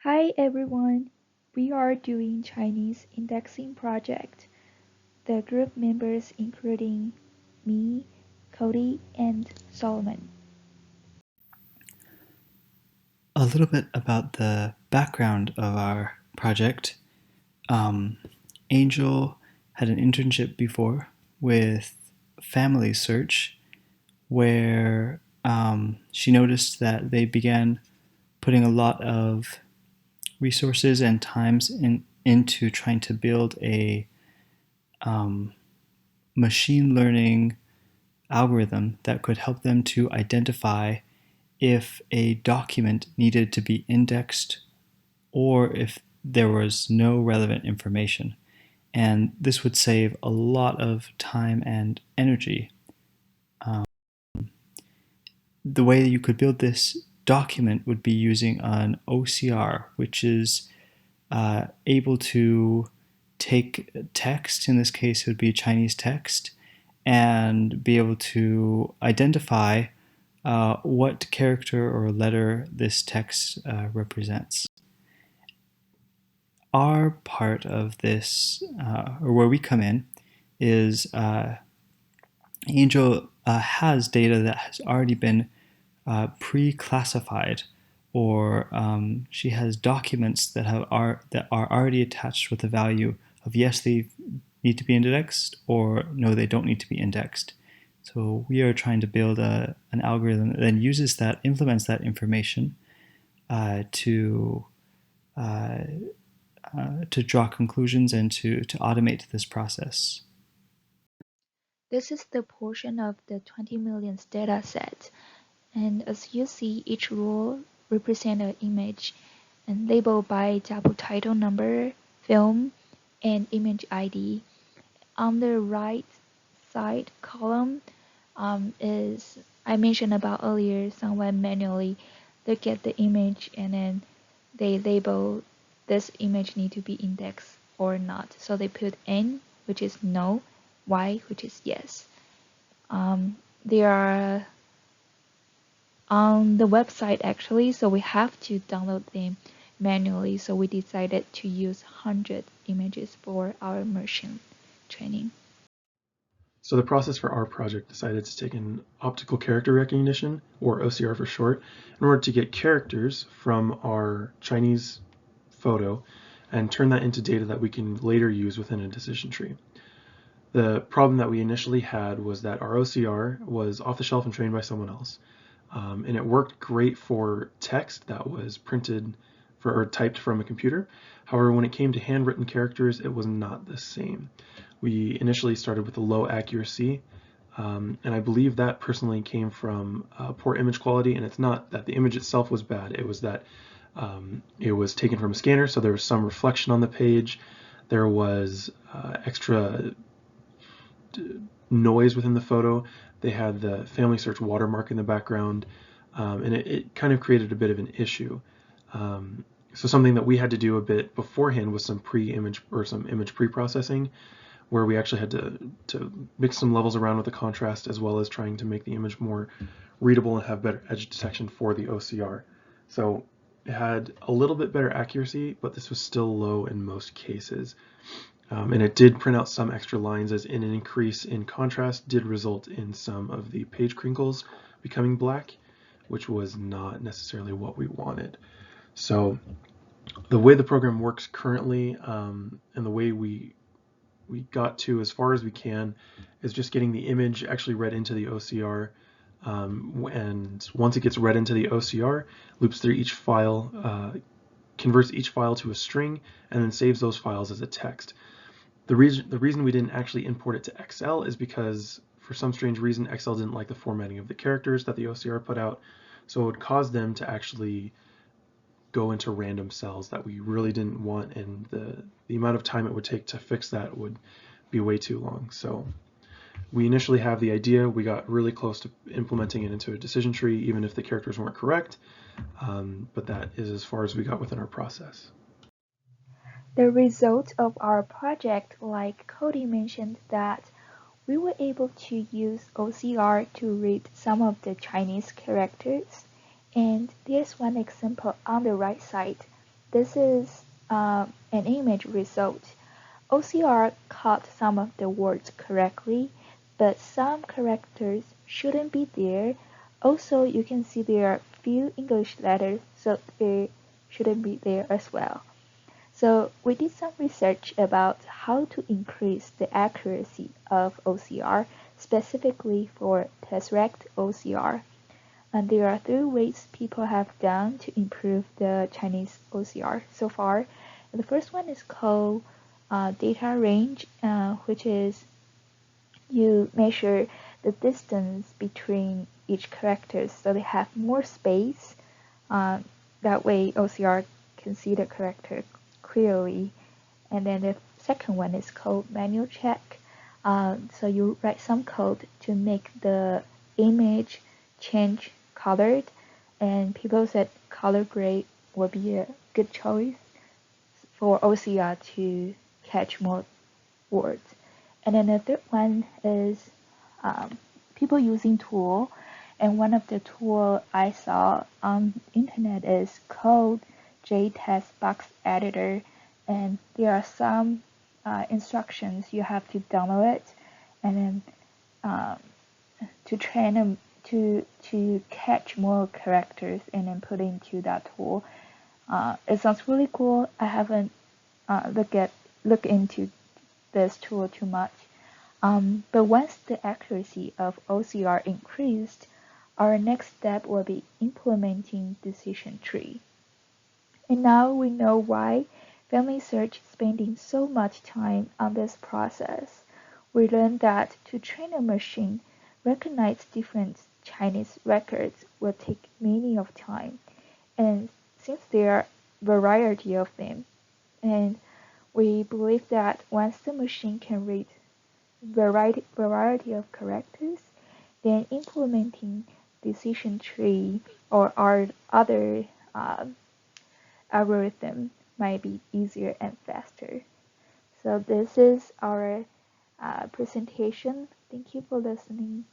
Hi everyone, we are doing Chinese indexing project. The group members including me, Cody, and Solomon. A little bit about the background of our project. Um, Angel had an internship before with Family Search, where she noticed that they began putting a lot of resources and times into trying to build a um, machine learning algorithm that could help them to identify if a document needed to be indexed or if there was no relevant information. And this would save a lot of time and energy. Um, the way that you could build this document would be using an OCR, which is able to take text, in this case it would be Chinese text, and be able to identify what character or letter this text represents. Our part of this, or where we come in, is Angel has data that has already been pre-classified, or she has documents that are already attached with the value of yes, they need to be indexed, or no, they don't need to be indexed. So we are trying to build an algorithm that then uses that, implements that information to uh, to draw conclusions and to automate this process. This is the portion of the 20 million data set, and as you see, each row represents an image and labeled by double title number, film, and image ID. On the right side column is I mentioned about earlier, someone manually look at the image and then they label this image need to be indexed or not. So they put N, which is no, Y, which is yes. They are on the website actually, so we have to download them manually. So we decided to use 100 images for our immersion training. So the process for our project decided to take an optical character recognition, or OCR for short, in order to get characters from our Chinese photo and turn that into data that we can later use within a decision tree. The problem that we initially had was that our OCR was off the shelf and trained by someone else. And it worked great for text that was printed or typed from a computer. However, when it came to handwritten characters, it was not the same. We initially started with a low accuracy, and I believe that personally came from poor image quality, and it's not that the image itself was bad, it was that it was taken from a scanner, so there was some reflection on the page, there was extra noise within the photo, they had the Family Search watermark in the background, and it kind of created a bit of an issue. So something that we had to do a bit beforehand was some image pre-processing, where we actually had to mix some levels around with the contrast, as well as trying to make the image more readable and have better edge detection for the OCR. So it had a little bit better accuracy, but this was still low in most cases. And it did print out some extra lines, as in an increase in contrast did result in some of the page crinkles becoming black, which was not necessarily what we wanted. So the way the program works currently, and the way we got to as far as we can, is just getting the image actually read into the OCR, and once it gets read into the OCR, loops through each file, converts each file to a string, and then saves those files as a text. The reason we didn't actually import it to Excel is because for some strange reason Excel didn't like the formatting of the characters that the OCR put out, so it would cause them to actually go into random cells that we really didn't want, and the amount of time it would take to fix that would be way too long. So we initially have the idea, we got really close to implementing it into a decision tree, even if the characters weren't correct, but that is as far as we got within our process. The result of our project, like Cody mentioned, that we were able to use OCR to read some of the Chinese characters. And there's one example on the right side. this is an image result. OCR caught some of the words correctly, but some characters shouldn't be there. Also, you can see there are few English letters, so they shouldn't be there as well. So we did some research about how to increase the accuracy of OCR, specifically for Tesseract OCR. And there are three ways people have done to improve the Chinese OCR so far. And the first one is called data range, which is you measure the distance between each character so they have more space. That way OCR can see the character clearly. And then the second one is called manual check. So you write some code to make the image change colored, and people said color grade will be a good choice for OCR to catch more words. And then the third one is people using tool, and one of the tool I saw on internet is called JTest Box Editor, and there are some instructions you have to download it, and then to train them to catch more characters and then put into that tool. It sounds really cool. I haven't look into this tool too much. But once the accuracy of OCR increased, our next step will be implementing decision tree. And now we know why Family Search is spending so much time on this process. We learned that to train a machine recognize different Chinese records will take many of time. And since there are variety of them, and we believe that once the machine can read variety of characters, then implementing decision tree or our other algorithm might be easier and faster. So this is our presentation. Thank you for listening.